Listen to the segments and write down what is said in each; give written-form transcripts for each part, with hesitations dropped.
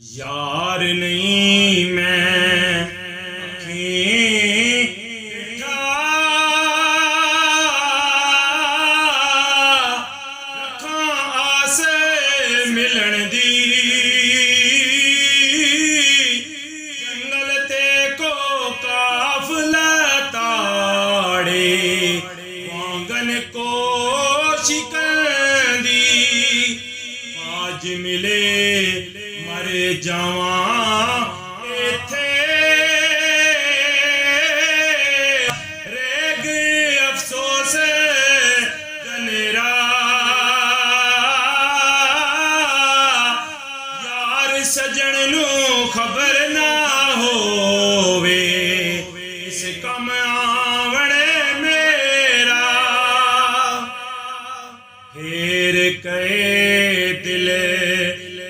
यार नहीं मैं मिलन दी जंगल ते को काफला ताड़े वांगन को शिकंदी आज मिले मर जावा इथे रेग अफसोस जनेरा सजन नू खबर ना होवे इस कम आवणे मेरा फेर कहे दिल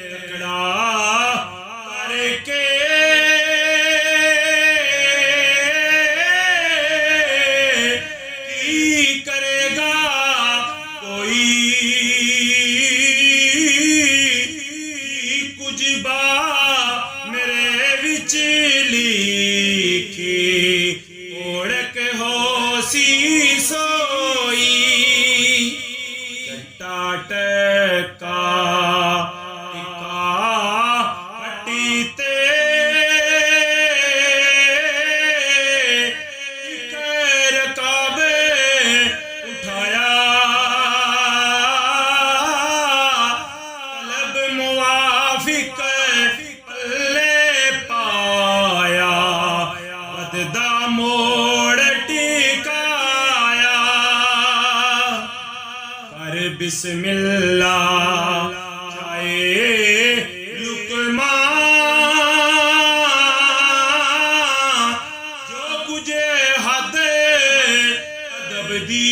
तकड़ा करके की करेगा कोई मेरे विच लिखी ओढ़क हो सी सोई चट्टा टका हटी ते रकाबे उठाया तलब मुवाफिक दा मोड़ टिकाया कर बिस्मिल्लाह जाए लुकमा जो कुछ हद अदब दी